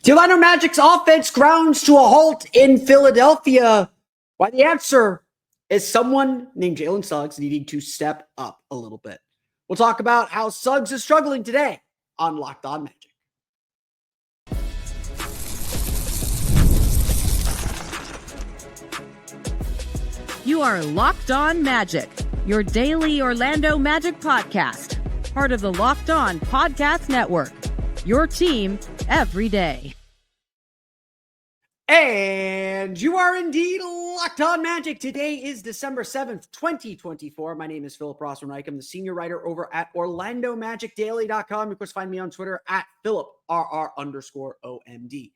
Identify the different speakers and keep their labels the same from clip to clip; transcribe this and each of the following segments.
Speaker 1: The Orlando Magic's offense grounds to a halt in Philadelphia. Why the answer is someone named Jalen Suggs needing to step up a little bit. We'll talk about how Suggs is struggling today on Locked On Magic.
Speaker 2: You are Locked On Magic, your daily Orlando Magic podcast, part of the Locked On Podcast Network, your team every day.
Speaker 1: And you are indeed Locked On Magic. Today is December 7th, 2024. My name is Philip Rossman-Reich. I'm the senior writer over at OrlandoMagicDaily.com. You can find me on Twitter at PhilipRR_OMD.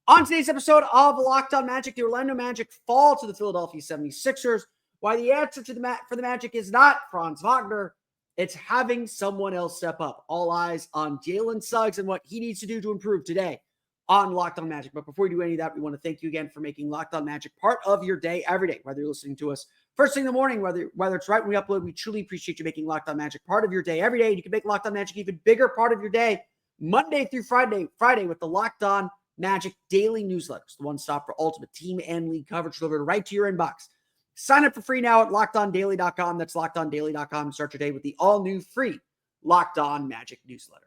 Speaker 1: On today's episode of Locked On Magic, the Orlando Magic fall to the Philadelphia 76ers. Why the answer to for the Magic is not Franz Wagner. It's having someone else step up. All eyes on Jalen Suggs and what he needs to do to improve today on Locked On Magic. But before we do any of that, we want to thank you again for making Locked On Magic part of your day every day, whether you're listening to us first thing in the morning, whether it's right when we upload. We truly appreciate you making Locked On Magic part of your day every day. And you can make Locked On Magic even bigger part of your day Monday through Friday with the Locked On Magic daily newsletters, the one stop for ultimate team and league coverage delivered right to your inbox. Sign up for free now at LockedOnDaily.com. That's LockedOnDaily.com. Start your day with the all-new free Locked On Magic newsletter.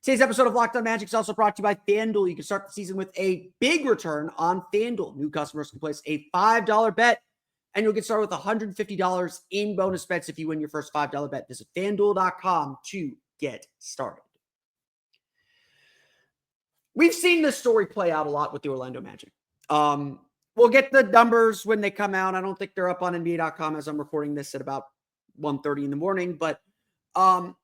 Speaker 1: Today's episode of Locked On Magic is also brought to you by FanDuel. You can start the season with a big return on FanDuel. New customers can place a $5 bet, and you'll get started with $150 in bonus bets if you win your first $5 bet. Visit FanDuel.com to get started. We've seen this story play out a lot with the Orlando Magic. We'll get the numbers when they come out. I don't think they're up on NBA.com as I'm recording this at about 1:30 in the morning. But the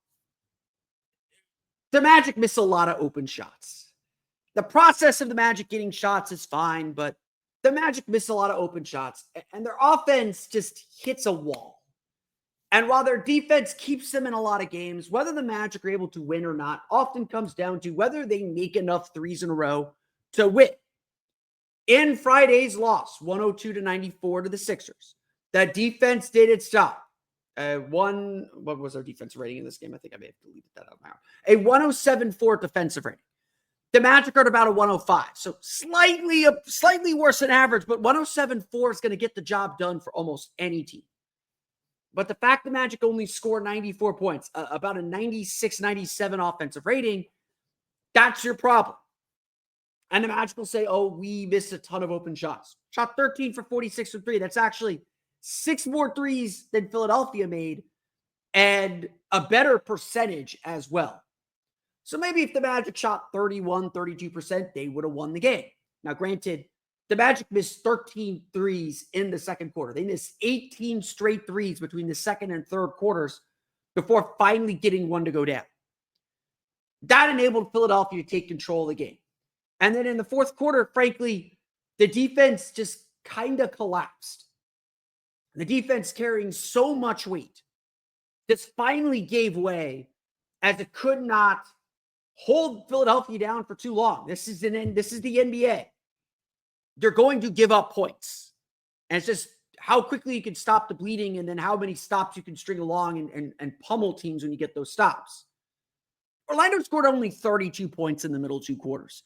Speaker 1: Magic miss a lot of open shots. The process of the Magic getting shots is fine, but the Magic miss a lot of open shots. And their offense just hits a wall. And while their defense keeps them in a lot of games, whether the Magic are able to win or not often comes down to whether they make enough threes in a row to win. In Friday's loss, 102-94 to the Sixers, that defense did its job. What was our defense rating in this game? I think I may have deleted that out now. A 107.4 defensive rating. The Magic are at about a 105, so slightly worse than average, but 107.4 is going to get the job done for almost any team. But the fact the Magic only scored 94 points, about a 96, 97 offensive rating, that's your problem. And the Magic will say, oh, we missed a ton of open shots. Shot 13 for 46 from three. That's actually 6 more threes than Philadelphia made and a better percentage as well. So maybe if the Magic shot 31, 32%, they would have won the game. Now, granted, the Magic missed 13 threes in the second quarter. They missed 18 straight threes between the second and third quarters before finally getting one to go down. That enabled Philadelphia to take control of the game. And then in the fourth quarter, frankly, the defense just kind of collapsed. The defense carrying so much weight just finally gave way as it could not hold Philadelphia down for too long. This is the NBA. They're going to give up points. And it's just how quickly you can stop the bleeding and then how many stops you can string along and pummel teams when you get those stops. Orlando scored only 32 points in the middle two quarters.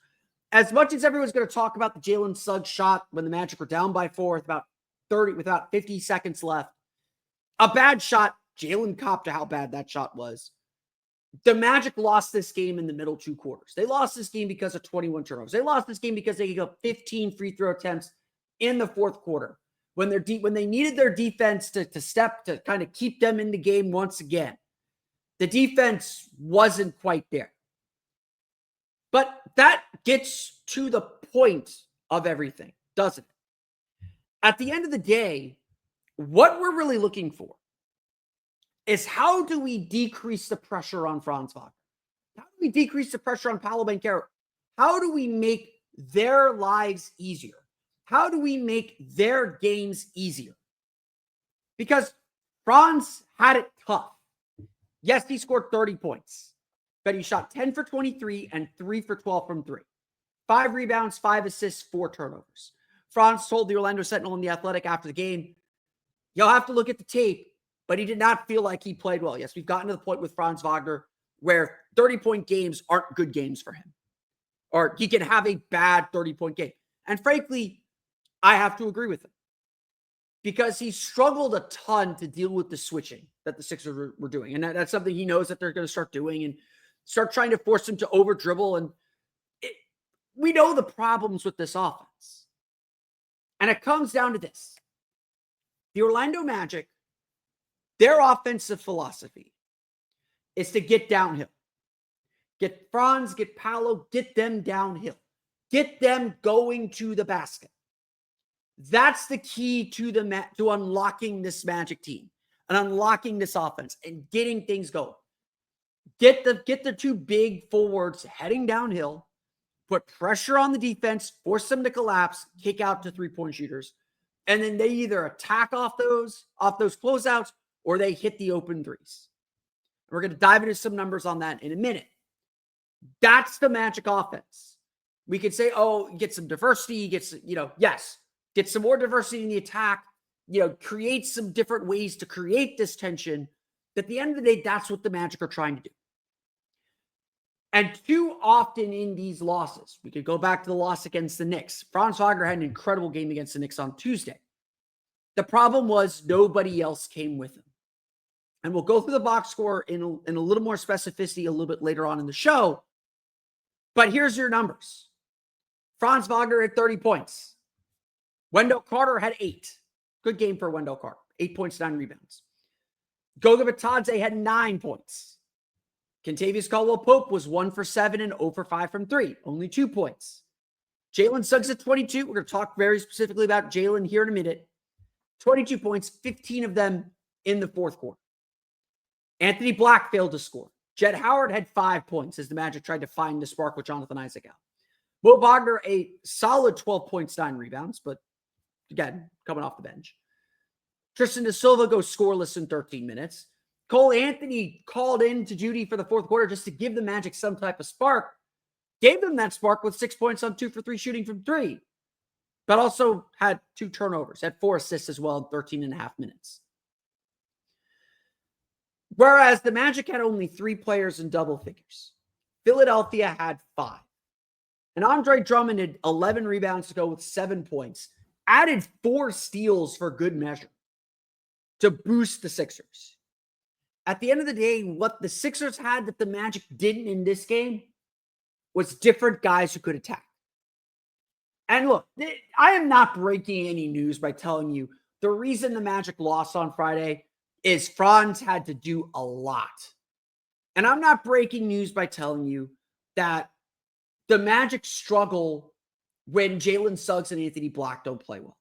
Speaker 1: As much as everyone's going to talk about the Jalen Suggs shot when the Magic were down by 4 with about 50 seconds left, a bad shot, Jalen copped to how bad that shot was. The Magic lost this game in the middle two quarters. They lost this game because of 21 turnovers. They lost this game because they gave up 15 free throw attempts in the fourth quarter when they needed their defense to step to kind of keep them in the game once again. The defense wasn't quite there. But that gets to the point of everything, doesn't it? At the end of the day, what we're really looking for is how do we decrease the pressure on Franz Wagner? How do we decrease the pressure on Paolo Banchero? How do we make their lives easier? How do we make their games easier? Because Franz had it tough. Yes, he scored 30 points, but he shot 10 for 23 and 3 for 12 from 3. 5 rebounds, 5 assists, 4 turnovers. Franz told the Orlando Sentinel and The Athletic after the game, you'll have to look at the tape, but he did not feel like he played well. Yes, we've gotten to the point with Franz Wagner where 30-point games aren't good games for him. or he can have a bad 30-point game. And frankly, I have to agree with him because he struggled a ton to deal with the switching that the Sixers were doing. And that's something he knows that they're going to start doing and start trying to force him to over dribble. And we know the problems with this offense. And it comes down to this. The Orlando Magic, their offensive philosophy is to get downhill. Get Franz, get Paolo, get them downhill. Get them going to the basket. That's the key to to unlocking this Magic team and unlocking this offense and getting things going. Get the two big forwards heading downhill, put pressure on the defense, force them to collapse, kick out to three-point shooters, and then they either attack off those closeouts or they hit the open threes. We're going to dive into some numbers on that in a minute. That's the Magic offense. We could say, oh, get some diversity, yes, get some more diversity in the attack, create some different ways to create this tension. At the end of the day, that's what the Magic are trying to do. And too often in these losses, we could go back to the loss against the Knicks. Franz Wagner had an incredible game against the Knicks on Tuesday. The problem was nobody else came with him. And we'll go through the box score in a little more specificity a little bit later on in the show. But here's your numbers. Franz Wagner had 30 points. Wendell Carter had 8. Good game for Wendell Carter. 8 points, 9 rebounds. Goga Bitadze had 9 points. Kentavious Caldwell-Pope was 1 for 7 and 0 for 5 from 3. Only 2 points. Jalen Suggs at 22. We're going to talk very specifically about Jalen here in a minute. 22 points, 15 of them in the fourth quarter. Anthony Black failed to score. Jett Howard had 5 points as the Magic tried to find the spark with Jonathan Isaac out. Mo Wagner, a solid 12 points, 9 rebounds, but again, coming off the bench. Tristan Da Silva goes scoreless in 13 minutes. Cole Anthony called in to Judy for the fourth quarter just to give the Magic some type of spark. Gave them that spark with 6 points on 2 for 3 shooting from 3. But also had 2 turnovers, had 4 assists as well in 13 and a half minutes. Whereas the Magic had only 3 players in double figures. Philadelphia had 5. And Andre Drummond had 11 rebounds to go with 7 points. Added 4 steals for good measure to boost the Sixers. At the end of the day, what the Sixers had that the Magic didn't in this game was different guys who could attack. And look, I am not breaking any news by telling you the reason the Magic lost on Friday is Franz had to do a lot. And I'm not breaking news by telling you that the Magic struggle when Jalen Suggs and Anthony Black don't play well.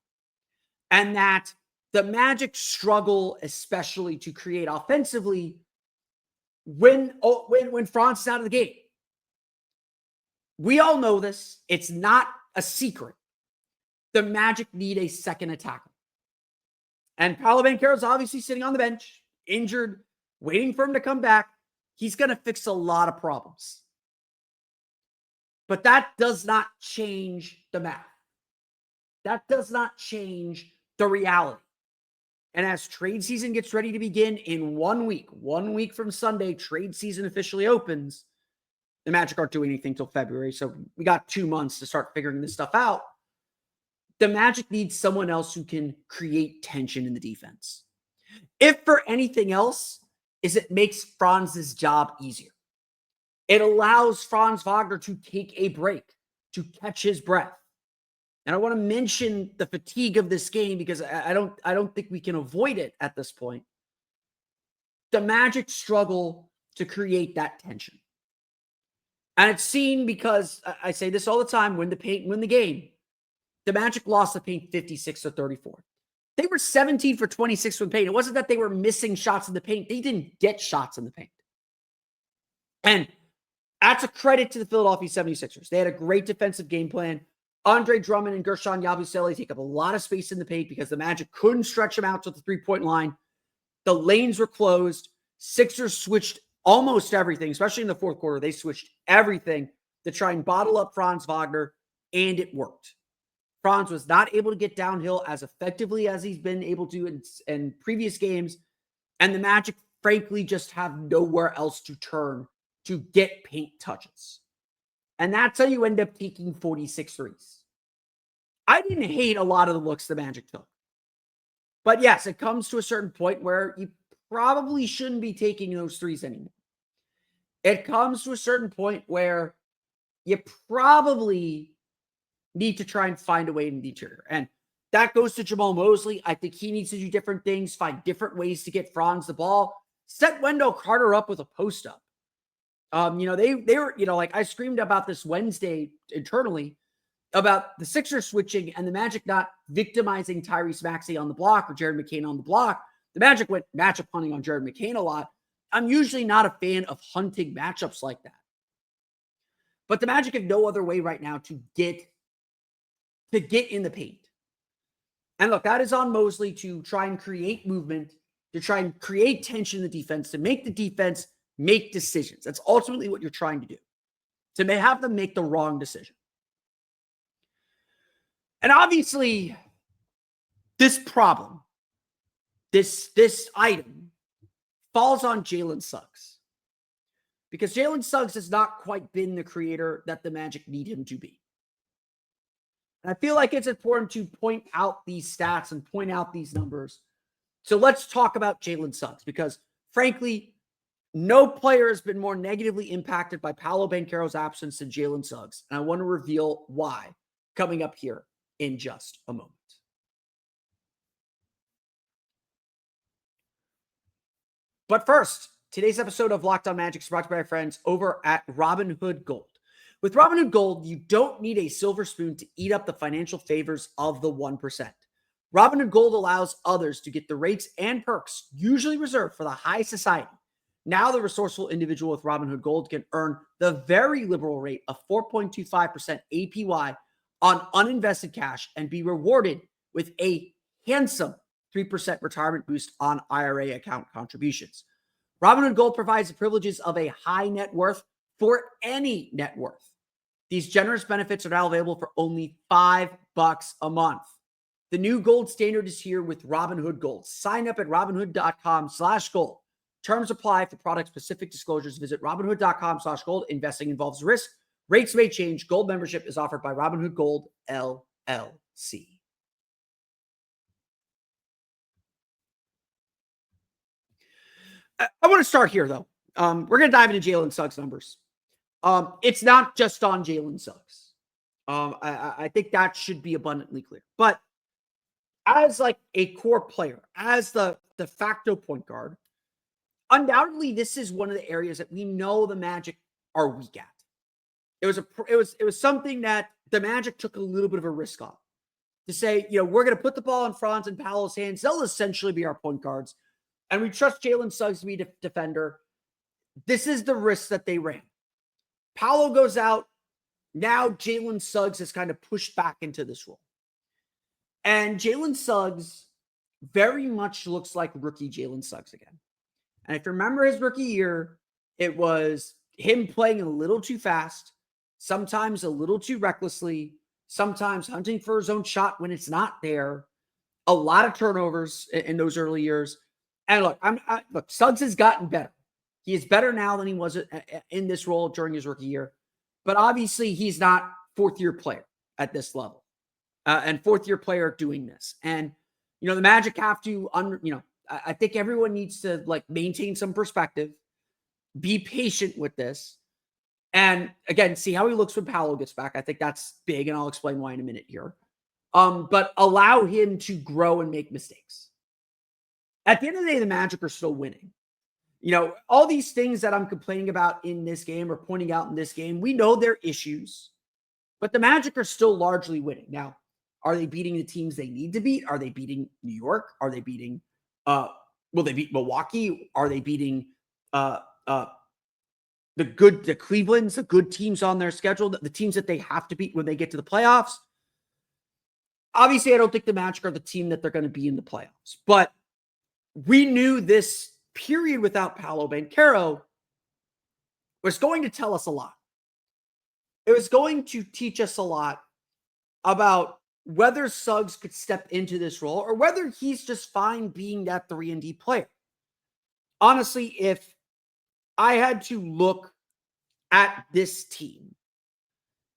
Speaker 1: And that the Magic struggle especially to create offensively when Franz is out of the game. We all know this. It's not a secret. The Magic need a second attacker. And Paolo Banchero is obviously sitting on the bench, injured, waiting for him to come back. He's going to fix a lot of problems. But that does not change the math. That does not change the reality. And as trade season gets ready to begin in 1 week from Sunday, trade season officially opens. The Magic aren't doing anything till February, so we got 2 months to start figuring this stuff out. The Magic needs someone else who can create tension in the defense. If for anything else, is it makes Franz's job easier. It allows Franz Wagner to take a break, to catch his breath. And I want to mention the fatigue of this game because I don't think we can avoid it at this point. The Magic struggle to create that tension. And it's seen because I say this all the time, win the paint, win the game. The Magic lost the paint 56-34. They were 17 for 26 with paint. It wasn't that they were missing shots in the paint. They didn't get shots in the paint. And that's a credit to the Philadelphia 76ers. They had a great defensive game plan. Andre Drummond and Gershon Yabusele take up a lot of space in the paint because the Magic couldn't stretch them out to the three-point line. The lanes were closed. Sixers switched almost everything, especially in the fourth quarter. They switched everything to try and bottle up Franz Wagner, and it worked. Franz was not able to get downhill as effectively as he's been able to in previous games, and the Magic, frankly, just have nowhere else to turn to get paint touches. And that's how you end up taking 46 threes. I didn't hate a lot of the looks the Magic took. But yes, it comes to a certain point where you probably shouldn't be taking those threes anymore. It comes to a certain point where you probably need to try and find a way in the interior. And that goes to Jamal Mosley. I think he needs to do different things, find different ways to get Franz the ball, set Wendell Carter up with a post up. They were, like I screamed about this Wednesday internally about the Sixers switching and the Magic not victimizing Tyrese Maxey on the block or Jared McCain on the block. The Magic went matchup hunting on Jared McCain a lot. I'm usually not a fan of hunting matchups like that. But the Magic have no other way right now to get in the paint. And look, that is on Mosley to try and create movement, to try and create tension in the defense, to make the defense make decisions. That's ultimately what you're trying to do, to have them make the wrong decision. And obviously, this problem, this item, falls on Jalen Suggs. Because Jalen Suggs has not quite been the creator that the Magic need him to be. And I feel like it's important to point out these stats and point out these numbers. So let's talk about Jalen Suggs, because frankly, no player has been more negatively impacted by Paolo Banchero's absence than Jalen Suggs. And I want to reveal why coming up here in just a moment. But first, today's episode of Locked On Magic is brought to you by our friends over at Robinhood Gold. With Robinhood Gold, you don't need a silver spoon to eat up the financial favors of the 1%. Robinhood Gold allows others to get the rates and perks usually reserved for the high society. Now the resourceful individual with Robinhood Gold can earn the very liberal rate of 4.25% APY on uninvested cash and be rewarded with a handsome 3% retirement boost on IRA account contributions. Robinhood Gold provides the privileges of a high net worth for any net worth. These generous benefits are now available for only $5 a month. The new gold standard is here with Robinhood Gold. Sign up at Robinhood.com/gold. Terms apply for product-specific disclosures. Visit Robinhood.com/gold. Investing involves risk. Rates may change. Gold membership is offered by Robinhood Gold, LLC. I want to start here, though. We're going to dive into Jalen Suggs' numbers. It's not just on Jalen Suggs. I think that should be abundantly clear. But as like a core player, as the de facto point guard, undoubtedly this is one of the areas that we know the Magic are weak at. It was something that the Magic took a little bit of a risk on, to say, we're going to put the ball in Franz and Paolo's hands. They'll essentially be our point guards. And we trust Jalen Suggs to be a defender. This is the risk that they ran. Paolo goes out. Now Jalen Suggs is kind of pushed back into this role. And Jalen Suggs very much looks like rookie Jalen Suggs again. And if you remember his rookie year, it was him playing a little too fast, sometimes a little too recklessly, sometimes hunting for his own shot when it's not there. A lot of turnovers in those early years. And look, Suggs has gotten better. He is better now than he was in this role during his rookie year. But obviously, he's not fourth-year player at this level. And fourth-year player doing this. And, the Magic have to, I think everyone needs to, maintain some perspective, be patient with this. And, again, see how he looks when Paolo gets back. I think that's big, and I'll explain why in a minute here. But allow him to grow and make mistakes. At the end of the day, the Magic are still winning. All these things that I'm complaining about in this game or pointing out in this game, we know they're issues, but the Magic are still largely winning. Now, are they beating the teams they need to beat? Are they beating New York? Are they beating, will they beat Milwaukee? Are they beating the Cleveland's, the good teams on their schedule, the teams that they have to beat when they get to the playoffs? Obviously, I don't think the Magic are the team that they're going to be in the playoffs, but we knew this period without Paolo Banchero was going to tell us a lot. It was going to teach us a lot about whether Suggs could step into this role or whether he's just fine being that 3-and-D player. Honestly, if I had to look at this team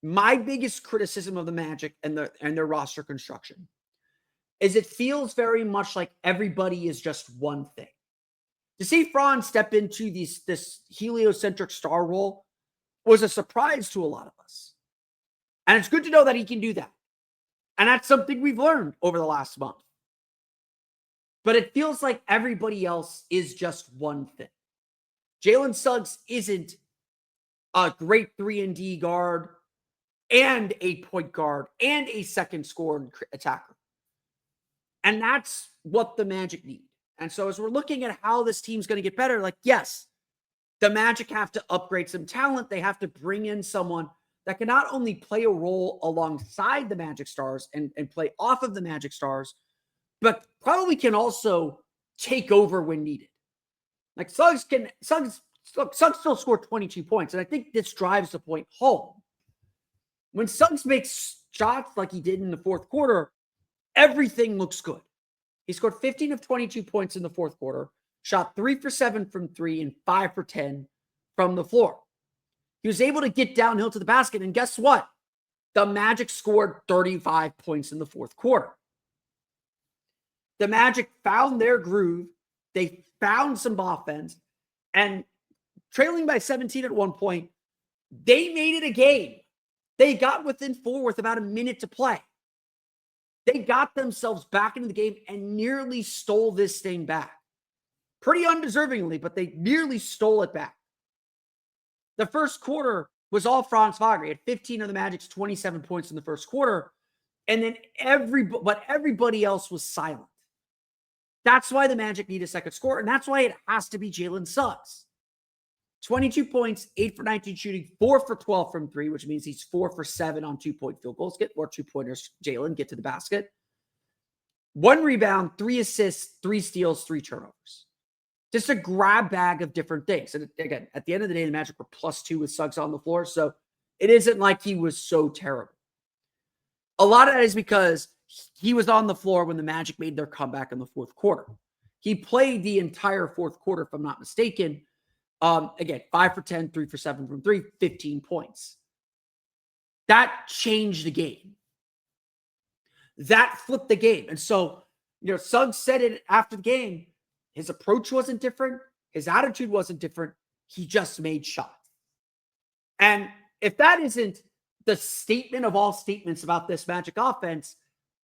Speaker 1: my biggest criticism of the Magic and their roster construction is it feels very much like everybody is just one thing. To see Franz step into this heliocentric star role was a surprise to a lot of us. And it's good to know that he can do that. And that's something we've learned over the last month. But it feels like everybody else is just one thing. Jalen Suggs isn't a great 3-and-D guard and a point guard and a second scoring attacker. And that's what the Magic need. And so as we're looking at how this team's going to get better, like, yes, the Magic have to upgrade some talent. They have to bring in someone that can not only play a role alongside the Magic Stars and play off of the Magic Stars, but probably can also take over when needed. Like Suggs still scored 22 points. And I think this drives the point home. When Suggs makes shots like he did in the fourth quarter, everything looks good. He scored 15 of 22 points in the fourth quarter, shot 3 for 7 from 3 and 5 for 10 from the floor. He was able to get downhill to the basket. And guess what? The Magic scored 35 points in the fourth quarter. The Magic found their groove. They found some offense. And trailing by 17 at one point, they made it a game. They got within 4 with about a minute to play. They got themselves back into the game and nearly stole this thing back. Pretty undeservingly, but they nearly stole it back. The first quarter was all Franz Wagner. He had 15 of the Magic's 27 points in the first quarter. And then everybody else was silent. That's why the Magic need a second scorer. And that's why it has to be Jalen Suggs. 22 points, 8 for 19 shooting, 4 for 12 from 3, which means he's 4 for 7 on 2-point field goals. Get more 2-pointers, Jalen, get to the basket. 1 rebound, 3 assists, 3 steals, 3 turnovers. Just a grab bag of different things. And again, at the end of the day, the Magic were +2 with Suggs on the floor. So it isn't like he was so terrible. A lot of that is because he was on the floor when the Magic made their comeback in the fourth quarter. He played the entire fourth quarter, if I'm not mistaken. Again, 5 for 10, 3 for 7 from 3, 15 points. That changed the game. That flipped the game. And so, Suggs said it after the game. His approach wasn't different. His attitude wasn't different. He just made shots. And if that isn't the statement of all statements about this Magic offense,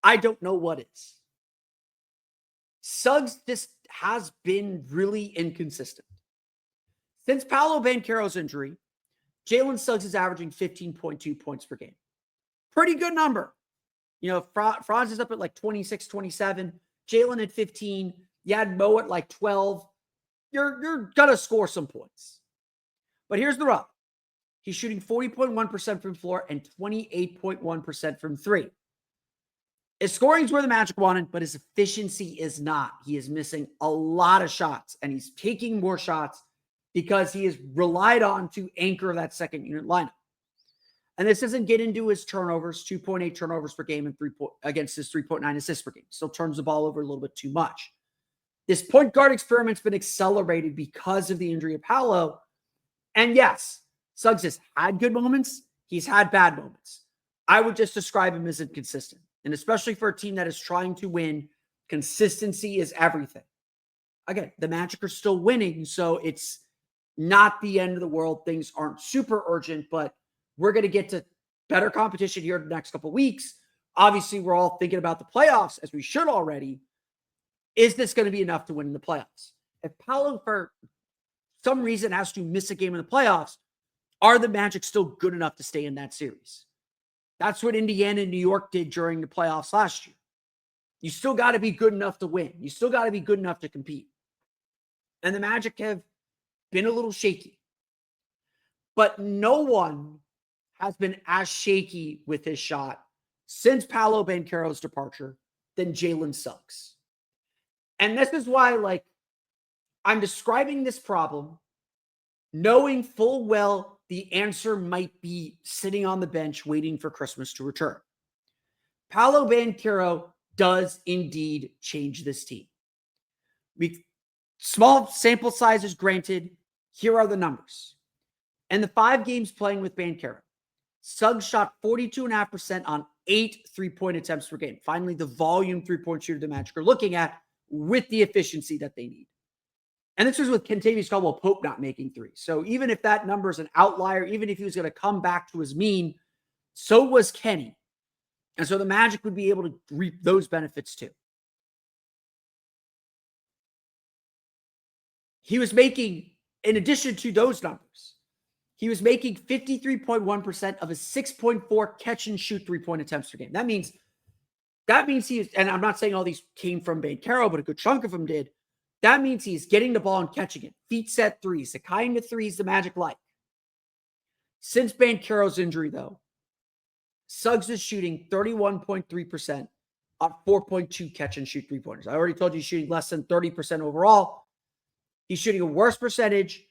Speaker 1: I don't know what is. Suggs just has been really inconsistent. Since Paolo Banchero's injury, Jalen Suggs is averaging 15.2 points per game. Pretty good number. Franz is up at like 26, 27. Jalen at 15. You had Mo at like 12. You're going to score some points. But here's the rub. He's shooting 40.1% from the floor and 28.1% from 3. His scoring is where the Magic wanted, but his efficiency is not. He is missing a lot of shots, and he's taking more shots because he is relied on to anchor that second unit lineup. And this doesn't get into his turnovers, 2.8 turnovers per game and against his 3.9 assists per game. Still turns the ball over a little bit too much. This point guard experiment's been accelerated because of the injury of Paolo. And yes, Suggs has had good moments. He's had bad moments. I would just describe him as inconsistent. And especially for a team that is trying to win, consistency is everything. Again, the Magic are still winning, so it's not the end of the world. Things aren't super urgent, but we're going to get to better competition here in the next couple of weeks. Obviously, we're all thinking about the playoffs, as we should already. Is this going to be enough to win in the playoffs? If Paolo, for some reason, has to miss a game in the playoffs, are the Magic still good enough to stay in that series? That's what Indiana and New York did during the playoffs last year. You still got to be good enough to win. You still got to be good enough to compete. And the Magic have been a little shaky. But no one has been as shaky with his shot since Paolo Banchero's departure than Jalen Suggs. And this is why, I'm describing this problem knowing full well the answer might be sitting on the bench waiting for Christmas to return. Paolo Banchero does indeed change this team. Small sample sizes granted. Here are the numbers. In the 5 games playing with Banchero, Suggs shot 42.5% on 8 3-point attempts per game. Finally, the volume 3-point shooter the Magic are looking at with the efficiency that they need. And this was with Kentavious Caldwell-Pope not making threes. So even if that number is an outlier, even if he was going to come back to his mean, so was Kenny. And so the Magic would be able to reap those benefits too. He was making, in addition to those numbers, he was making 53.1% of his 6.4 catch and shoot 3-point attempts per game. That means he is, and I'm not saying all these came from Banchero, but a good chunk of them did. That means he's getting the ball and catching it. Feet set threes, the kind of threes the Magic like. Since Banchero's injury, though, Suggs is shooting 31.3% on 4.2 catch and shoot 3-pointers. I already told you he's shooting less than 30% overall. He's shooting a worse percentage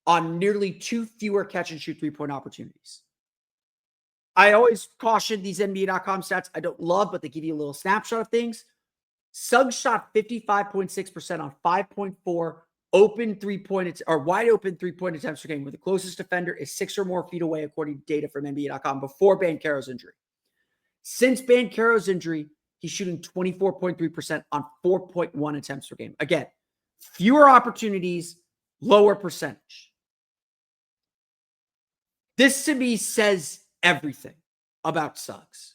Speaker 1: on nearly 2 fewer catch and shoot 3-point opportunities. I always caution these NBA.com stats I don't love, but they give you a little snapshot of things. Suggs shot 55.6% on 5.4 open 3-point or wide open 3-point attempts per game, where the closest defender is 6 or more feet away, according to data from NBA.com, before Banchero's injury. Since Banchero's injury, he's shooting 24.3% on 4.1 attempts per game. Again, fewer opportunities, lower percentage. This to me says everything about Suggs.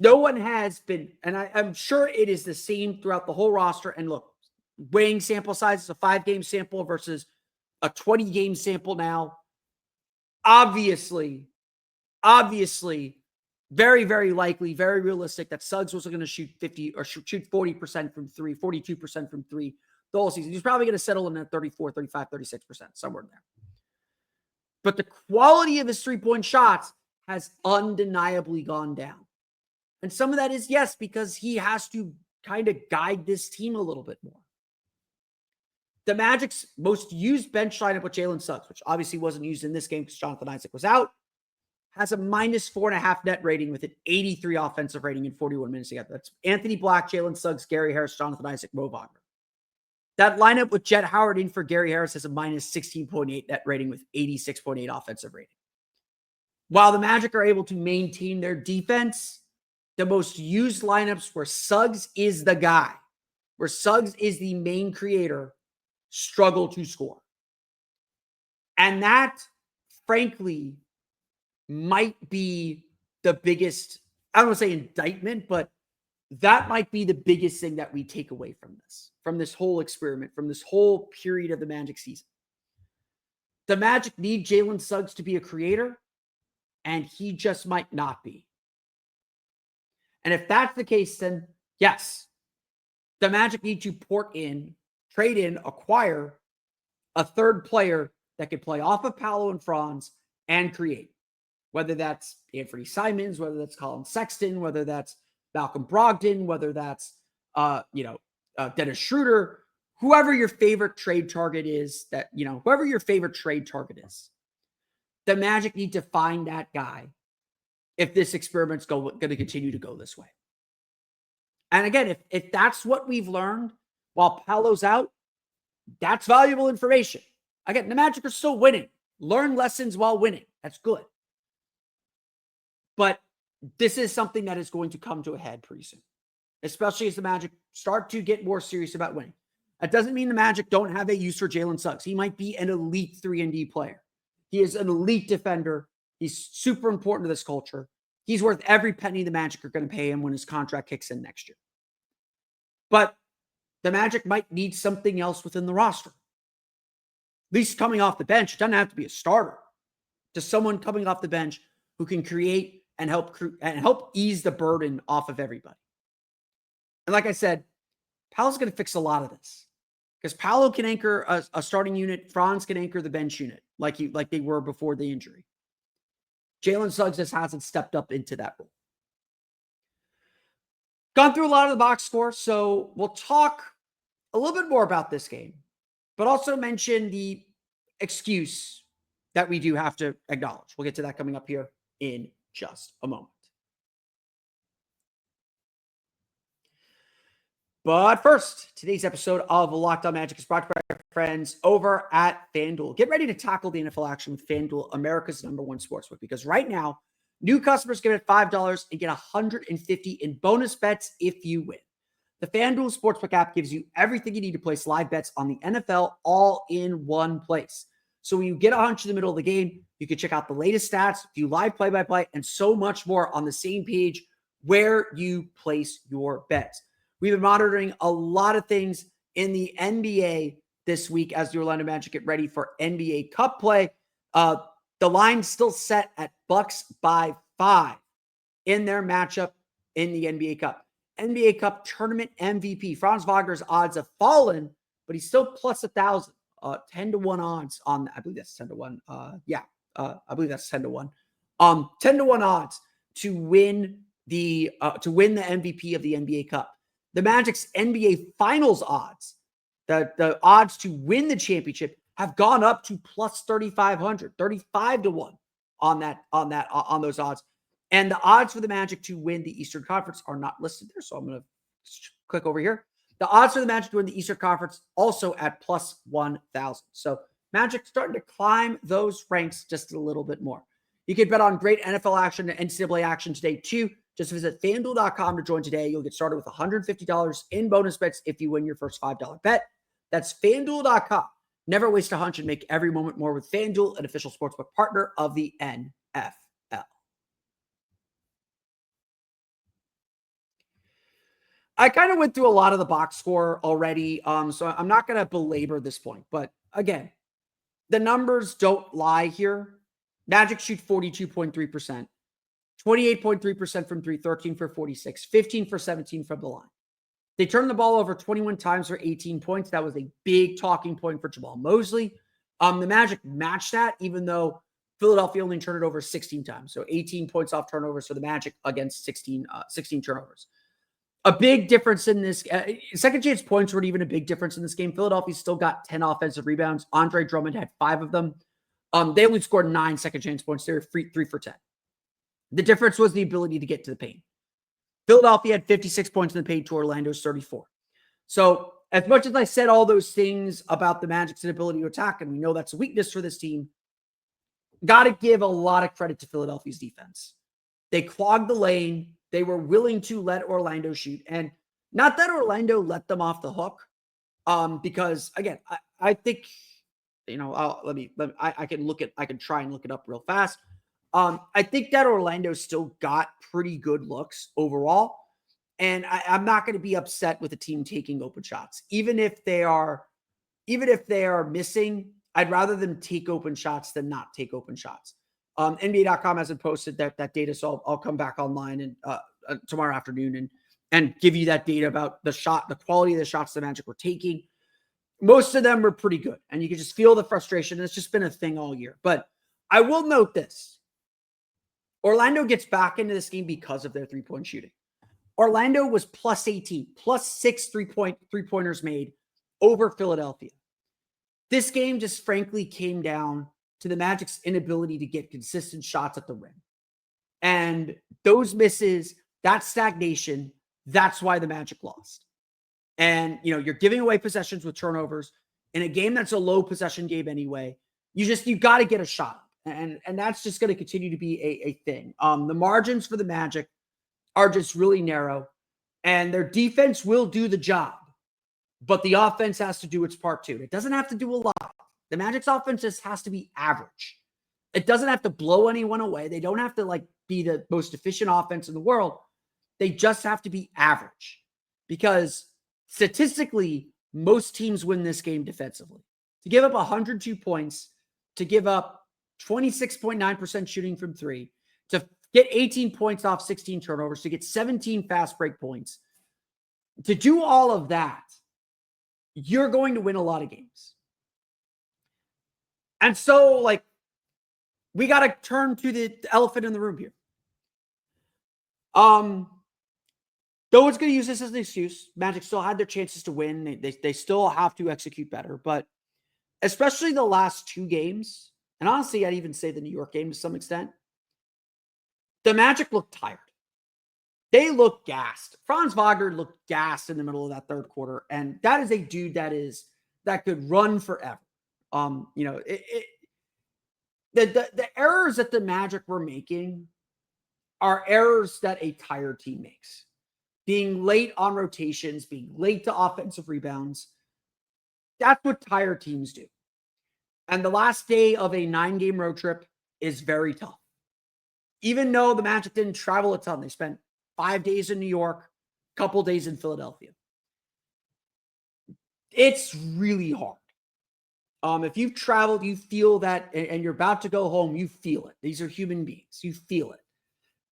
Speaker 1: No one has been, and I'm sure it is the same throughout the whole roster. And look, weighing sample size is a 5-game sample versus a 20-game sample now. Obviously, very, very likely, very realistic that Suggs was going to shoot 50 or shoot 40% from 3, 42% from 3 the whole season. He's probably going to settle in at 34, 35, 36%, somewhere in there. But the quality of his 3-point shots has undeniably gone down. And some of that is, yes, because he has to kind of guide this team a little bit more. The Magic's most used bench lineup with Jalen Suggs, which obviously wasn't used in this game because Jonathan Isaac was out, has a minus 4.5 net rating with an 83 offensive rating in 41 minutes together. That's Anthony Black, Jalen Suggs, Gary Harris, Jonathan Isaac, Mo Wagner. That lineup with Jet Howard in for Gary Harris has a minus 16.8 net rating with 86.8 offensive rating. While the Magic are able to maintain their defense, the most used lineups where Suggs is the guy, where Suggs is the main creator, struggle to score. And that, frankly, might be the biggest, I don't want to say indictment, but that might be the biggest thing that we take away from this whole experiment, from this whole period of the Magic season. The Magic need Jalen Suggs to be a creator, and he just might not be. And if that's the case, then yes, the Magic need to trade in, acquire a third player that could play off of Paolo and Franz and create. Whether that's Anthony Simons, whether that's Colin Sexton, whether that's Malcolm Brogdon, whether that's Dennis Schroeder, whoever your favorite trade target is, the Magic need to find that guy if this experiment's going to continue to go this way. And again, if that's what we've learned while Paolo's out, that's valuable information. Again, the Magic are still winning. Learn lessons while winning. That's good. But this is something that is going to come to a head pretty soon, especially as the Magic start to get more serious about winning. That doesn't mean the Magic don't have a use for Jalen Suggs. He might be an elite 3-and-D player. He is an elite defender. He's super important to this culture. He's worth every penny the Magic are going to pay him when his contract kicks in next year. But the Magic might need something else within the roster. At least coming off the bench. It doesn't have to be a starter. Just someone coming off the bench who can create and help ease the burden off of everybody. And like I said, Paolo's going to fix a lot of this. Because Paolo can anchor a starting unit. Franz can anchor the bench unit like they were before the injury. Jalen Suggs just hasn't stepped up into that role. Gone through a lot of the box score, so we'll talk a little bit more about this game, but also mention the excuse that we do have to acknowledge. We'll get to that coming up here in just a moment. But first, today's episode of Locked On Magic is brought to you by our friends over at FanDuel. Get ready to tackle the NFL action with FanDuel, America's #1 sportsbook, because right now, new customers get it $5 and get $150 in bonus bets if you win. The FanDuel Sportsbook app gives you everything you need to place live bets on the NFL all in one place. So when you get a hunch in the middle of the game, you can check out the latest stats, view live play-by-play, and so much more on the same page where you place your bets. We've been monitoring a lot of things in the NBA this week as the Orlando Magic get ready for NBA Cup play. The line's still set at Bucks by 5 in their matchup in the NBA Cup. NBA Cup tournament MVP Franz Wagner's odds have fallen, but he's still plus 1,000. 10-1 odds on, I believe that's 10-1. I believe that's 10-1. 10-1 odds to win the MVP of the NBA Cup. The Magic's NBA Finals odds, the odds to win the championship, have gone up to plus 3,500, 35-1 on those odds. And the odds for the Magic to win the Eastern Conference are not listed there. So I'm going to click over here. The odds for the Magic to win the Eastern Conference also at plus 1,000. So Magic starting to climb those ranks just a little bit more. You can bet on great NFL action and NCAA action today too. Just visit FanDuel.com to join today. You'll get started with $150 in bonus bets if you win your first $5 bet. That's FanDuel.com. Never waste a hunch and make every moment more with FanDuel, an official sportsbook partner of the NFL. I kind of went through a lot of the box score already, so I'm not going to belabor this point. But again, the numbers don't lie here. Magic shoot 42.3%, 28.3% from 3, 13 for 46, 15 for 17 from the line. They turned the ball over 21 times for 18 points. That was a big talking point for Jamal Mosley. The Magic matched that, even though Philadelphia only turned it over 16 times. So 18 points off turnovers for the Magic against 16 turnovers. A big difference in this, second chance points weren't even a big difference in this game. Philadelphia still got 10 offensive rebounds. Andre Drummond had 5 of them. They only scored 9 second chance points. They were 3 for 10. The difference was the ability to get to the paint. Philadelphia had 56 points in the paint to Orlando's 34. So as much as I said all those things about the Magic's inability to attack, and we know that's a weakness for this team, got to give a lot of credit to Philadelphia's defense. They clogged the lane. They were willing to let Orlando shoot. And not that Orlando let them off the hook, because again, I think, I can try and look it up real fast. I think that Orlando still got pretty good looks overall. And I'm not going to be upset with the team taking open shots. Even if they are missing, I'd rather them take open shots than not take open shots. NBA.com hasn't posted that data, so I'll come back online and tomorrow afternoon and give you that data about the quality of the shots the Magic were taking. Most of them were pretty good, and you can just feel the frustration. It's just been a thing all year. But I will note this. Orlando gets back into this game because of their three-point shooting. Orlando was plus 18, plus 6 three-pointers made over Philadelphia. This game just frankly came down to the Magic's inability to get consistent shots at the rim. And those misses, that stagnation, that's why the Magic lost. And, you're giving away possessions with turnovers in a game that's a low possession game anyway. You got to get a shot. And that's just going to continue to be a thing. The margins for the Magic are just really narrow, and their defense will do the job, but the offense has to do its part too. It doesn't have to do a lot. The Magic's offense just has to be average. It doesn't have to blow anyone away. They don't have to be the most efficient offense in the world. They just have to be average, because statistically, most teams win this game defensively. To give up 102 points, to give up 26.9% shooting from 3, to get 18 points off 16 turnovers, to get 17 fast break points, to do all of that, you're going to win a lot of games. And so, we got to turn to the elephant in the room here. No one's going to use this as an excuse. Magic still had their chances to win. They still have to execute better. But especially the last 2 games, and honestly, I'd even say the New York game to some extent, the Magic looked tired. They look gassed. Franz Wagner looked gassed in the middle of that third quarter, and that is a dude that could run forever. The errors that the Magic were making are errors that a tired team makes. Being late on rotations, being late to offensive rebounds. That's what tired teams do. And the last day of a 9-game road trip is very tough. Even though the Magic didn't travel a ton, they spent 5 days in New York, a couple days in Philadelphia. It's really hard. If you've traveled, you feel that, and you're about to go home, you feel it. These are human beings. You feel it.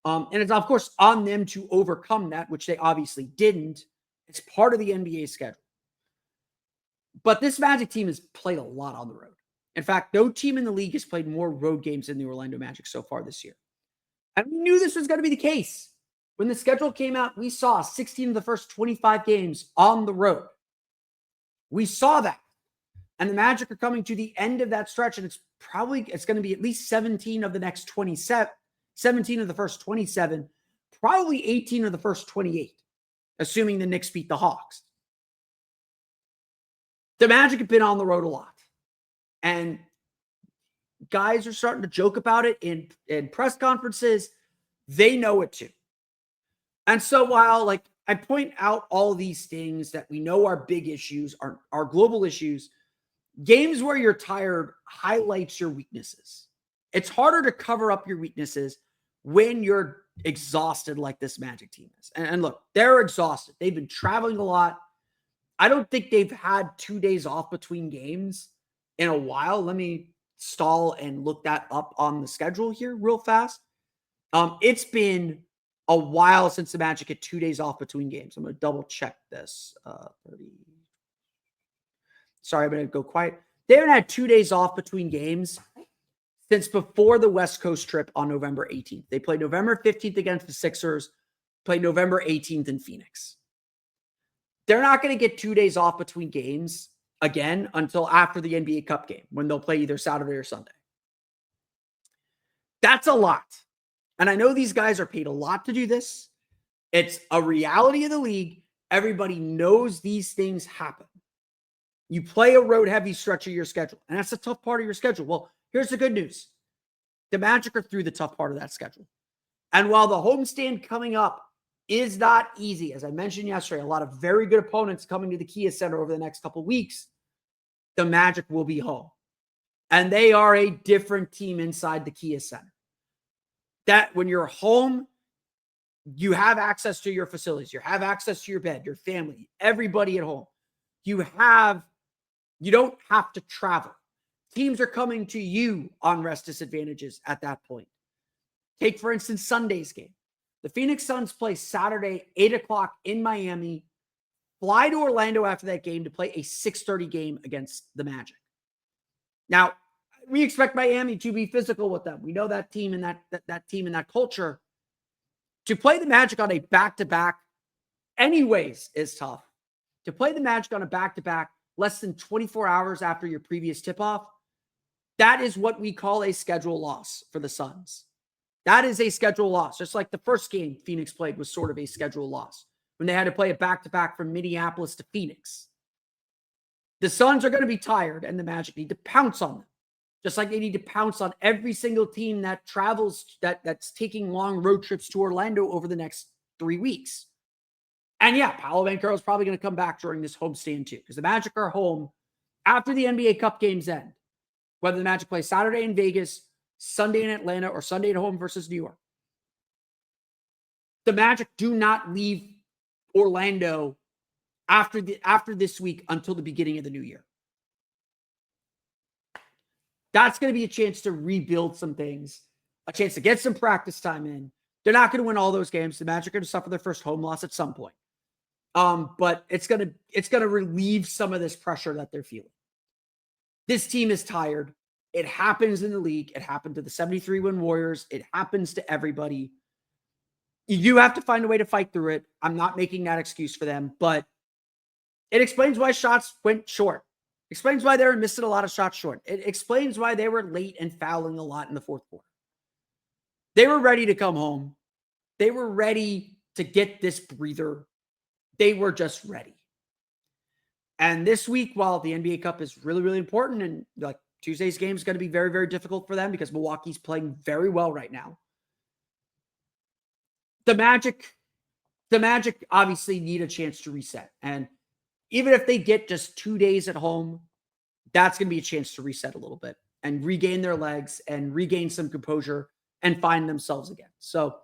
Speaker 1: And it's, of course, on them to overcome that, which they obviously didn't. It's part of the NBA schedule. But this Magic team has played a lot on the road. In fact, no team in the league has played more road games than the Orlando Magic so far this year. And we knew this was going to be the case. When the schedule came out, we saw 16 of the first 25 games on the road. We saw that. And the Magic are coming to the end of that stretch, and it's going to be at least 17 of the next 27, 17 of the first 27, probably 18 of the first 28, assuming the Knicks beat the Hawks. The Magic have been on the road a lot. And guys are starting to joke about it in press conferences. They know it too. And so while I point out all these things that we know are big issues, are global issues, games where you're tired highlights your weaknesses. It's harder to cover up your weaknesses when you're exhausted like this Magic team is. And look, they're exhausted. They've been traveling a lot. I don't think they've had 2 days off between games in a while. Let me stall and look that up on the schedule here real fast. It's been a while since the Magic had 2 days off between games. I'm going to double check this. 30. Sorry, I'm going to go quiet. They haven't had 2 days off between games since before the West Coast trip on November 18th. They played November 15th against the Sixers, played November 18th in Phoenix. They're not going to get 2 days off between games again until after the NBA Cup game, when they'll play either Saturday or Sunday. That's a lot. And I know these guys are paid a lot to do this. It's a reality of the league. Everybody knows these things happen. You play a road-heavy stretch of your schedule, and that's a tough part of your schedule. Well, here's the good news. The Magic are through the tough part of that schedule. And while the homestand coming up is not easy, as I mentioned yesterday, a lot of very good opponents coming to the Kia Center over the next couple of weeks, the Magic will be home. And they are a different team inside the Kia Center. That when you're home, you have access to your facilities. You have access to your bed, your family, everybody at home. You don't have to travel. Teams are coming to you on rest disadvantages at that point. Take, for instance, Sunday's game. The Phoenix Suns play Saturday, 8 o'clock in Miami. Fly to Orlando after that game to play a 6:30 game against the Magic. Now, we expect Miami to be physical with them. We know that team and that team and that culture. To play the Magic on a back-to-back anyways is tough. To play the Magic on a back-to-back less than 24 hours after your previous tip-off, that is what we call a schedule loss for the Suns. That is a schedule loss. Just like the first game Phoenix played was sort of a schedule loss when they had to play a back-to-back from Minneapolis to Phoenix. The Suns are going to be tired, and the Magic need to pounce on them. Just like they need to pounce on every single team that travels, that's taking long road trips to Orlando over the next 3 weeks. And yeah, Paolo Banchero is probably going to come back during this homestand too, because the Magic are home after the NBA Cup games end. Whether the Magic play Saturday in Vegas, Sunday in Atlanta, or Sunday at home versus New York. The Magic do not leave Orlando after this week until the beginning of the new year. That's going to be a chance to rebuild some things, a chance to get some practice time in. They're not going to win all those games. The Magic are going to suffer their first home loss at some point. But it's going to relieve some of this pressure that they're feeling. This team is tired. It happens in the league. It happened to the 73-win Warriors. It happens to everybody. You have to find a way to fight through it. I'm not making that excuse for them, but it explains why shots went short. Explains why they were missing a lot of shots short. It explains why they were late and fouling a lot in the fourth quarter. They were ready to come home. They were ready to get this breather. They were just ready. And this week, while the NBA Cup is really, really important, and like Tuesday's game is going to be very, very difficult for them because Milwaukee's playing very well right now. The Magic obviously need a chance to reset. And even if they get just 2 days at home, that's going to be a chance to reset a little bit and regain their legs and regain some composure and find themselves again. So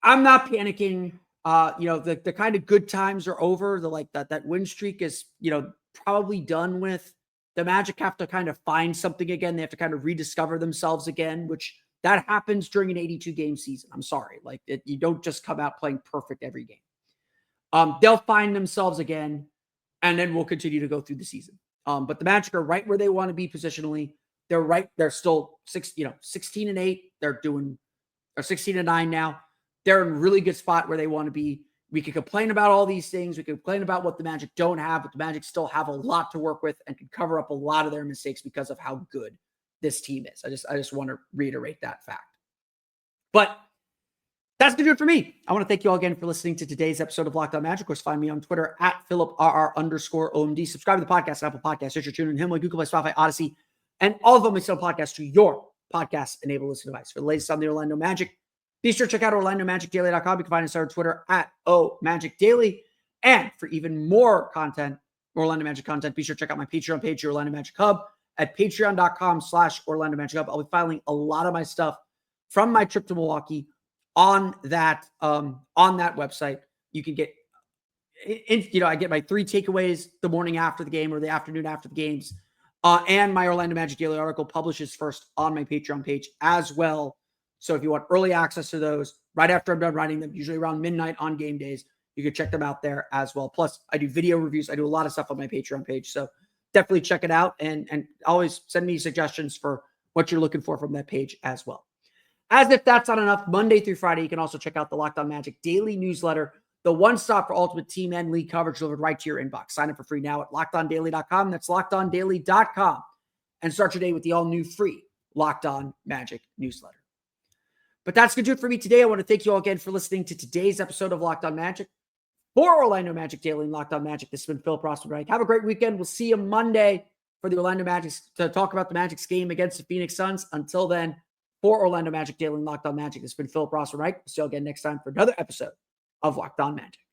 Speaker 1: I'm not panicking. The kind of good times are over. That win streak is, probably done with. The Magic have to kind of find something again. They have to kind of rediscover themselves again, which that happens during an 82-game season. I'm sorry. You don't just come out playing perfect every game. They'll find themselves again, and then we'll continue to go through the season. But the Magic are right where they want to be positionally. They're right. They're still 16-8. They're doing, or 16-9 now. They're in a really good spot where they want to be. We could complain about all these things. We could complain about what the Magic don't have, but the Magic still have a lot to work with and can cover up a lot of their mistakes because of how good this team is. I just want to reiterate that fact. But that's going to do it for me. I want to thank you all again for listening to today's episode of Locked On Magic. Of course, find me on Twitter at @PhilipRR_OMD. Subscribe to the podcast at Apple Podcasts, Stitcher, TuneIn, Himalaya, Google Play, Spotify, Odyssey, and all of them sell podcasts to your podcast-enabled listening device. For the latest on the Orlando Magic, be sure to check out OrlandoMagicDaily.com. You can find us on Twitter at @OMagicDaily. And for even more content, Orlando Magic content, be sure to check out my Patreon page, your Orlando Magic Hub, at patreon.com/Orlando Magic Hub. I'll be filing a lot of my stuff from my trip to Milwaukee on that website. You can get, I get my 3 takeaways the morning after the game or the afternoon after the games. And my Orlando Magic Daily article publishes first on my Patreon page as well. So if you want early access to those, right after I'm done writing them, usually around midnight on game days, you can check them out there as well. Plus, I do video reviews. I do a lot of stuff on my Patreon page. So definitely check it out. And always send me suggestions for what you're looking for from that page as well. As if that's not enough, Monday through Friday, you can also check out the Locked On Magic daily newsletter, the one-stop for ultimate team and league coverage delivered right to your inbox. Sign up for free now at LockedOnDaily.com. That's LockedOnDaily.com. And start your day with the all-new free Locked On Magic newsletter. But that's going to do it for me today. I want to thank you all again for listening to today's episode of Locked On Magic. For Orlando Magic Daily and Locked On Magic, this has been Phil Rossman. Have a great weekend. We'll see you Monday for the Orlando Magic to talk about the Magic's game against the Phoenix Suns. Until then, for Orlando Magic Daily and Locked On Magic, this has been Phil Rossman. We'll see you all again next time for another episode of Locked On Magic.